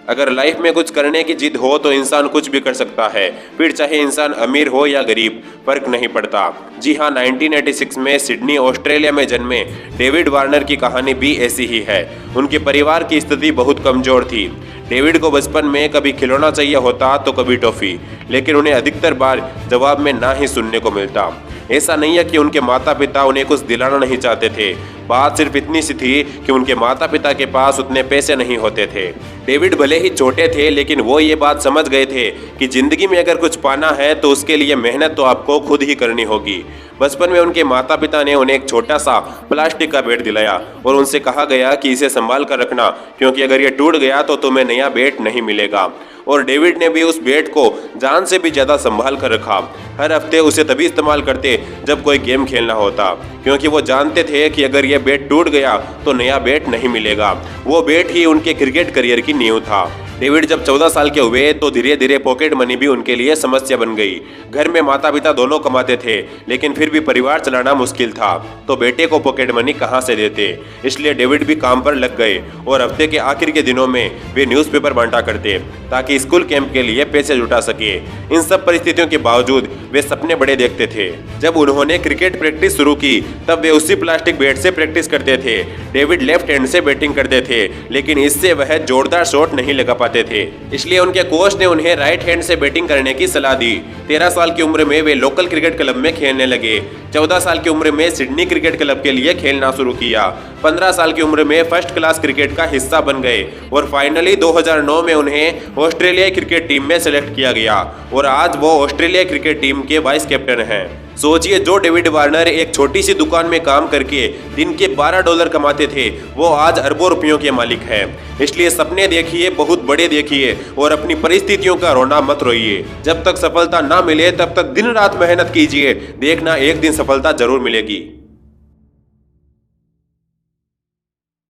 अगर लाइफ में कुछ करने की जिद हो तो इंसान कुछ भी कर सकता है, फिर चाहे इंसान अमीर हो या गरीब, फर्क नहीं पड़ता। जी हाँ, 1986 में सिडनी ऑस्ट्रेलिया में जन्मे डेविड वार्नर की कहानी भी ऐसी ही है। उनके परिवार की स्थिति बहुत कमजोर थी। डेविड को बचपन में कभी खिलौना चाहिए होता तो कभी टॉफी, लेकिन उन्हें अधिकतर बार जवाब में ना ही सुनने को मिलता। ऐसा नहीं है कि उनके माता पिता उन्हें कुछ दिलाना नहीं चाहते थे, बात सिर्फ इतनी सी थी कि उनके माता पिता के पास उतने पैसे नहीं होते थे। डेविड भले ही छोटे थे, लेकिन वो ये बात समझ गए थे कि जिंदगी में अगर कुछ पाना है तो उसके लिए मेहनत तो आपको खुद ही करनी होगी। बचपन में उनके माता पिता ने उन्हें एक छोटा सा प्लास्टिक का बैट दिलाया और उनसे कहा गया कि इसे संभाल कर रखना, क्योंकि अगर ये टूट गया तो तुम्हें नया बैट नहीं मिलेगा। और डेविड ने भी उस बैट को जान से भी ज्यादा संभाल कर रखा। हर हफ्ते उसे तभी इस्तेमाल करते जब कोई गेम खेलना होता, क्योंकि वो जानते थे कि अगर ये बैट टूट गया तो नया बैट नहीं मिलेगा। वो बैट ही उनके क्रिकेट करियर की नींव था। डेविड जब 14 साल के हुए तो धीरे धीरे पॉकेट मनी भी उनके लिए समस्या बन गई। घर में माता पिता दोनों कमाते थे, लेकिन फिर भी परिवार चलाना मुश्किल था, तो बेटे को पॉकेट मनी कहाँ से देते। इसलिए डेविड भी काम पर लग गए और हफ्ते के आखिर के दिनों में वे न्यूज़पेपर बांटा करते ताकि स्कूल कैंप के लिए पैसे जुटा सके। इन सब परिस्थितियों के बावजूद वे सपने बड़े देखते थे। जब उन्होंने क्रिकेट प्रैक्टिस शुरू की तब वे उसी प्लास्टिक बैट से प्रैक्टिस करते थे। डेविड लेफ्ट हैंड से बैटिंग करते थे, लेकिन इससे वह जोरदार शॉट नहीं लगा पाते थे, इसलिए उनके कोच ने उन्हें राइट हैंड से बैटिंग करने की सलाह दी। 13 साल की उम्र में वे लोकल क्रिकेट क्लब में खेलने लगे। 14 साल की उम्र में सिडनी क्रिकेट क्लब के लिए खेलना शुरू किया। 15 साल की उम्र में फर्स्ट क्लास क्रिकेट का हिस्सा बन गए और फाइनली 2009 में उन्हें ऑस्ट्रेलिया क्रिकेट टीम में सेलेक्ट किया गया और आज वो ऑस्ट्रेलिया क्रिकेट टीम के वाइस कैप्टन हैं। सोचिए, जो डेविड वार्नर एक छोटी सी दुकान में काम करके दिन के $12 कमाते थे, वो आज अरबों रुपयों के मालिक हैं। इसलिए सपने देखिए, बहुत बड़े देखिए और अपनी परिस्थितियों का रोना मत रोइए। जब तक सफलता ना मिले तब तक दिन रात मेहनत कीजिए, देखना एक दिन सफलता जरूर मिलेगी।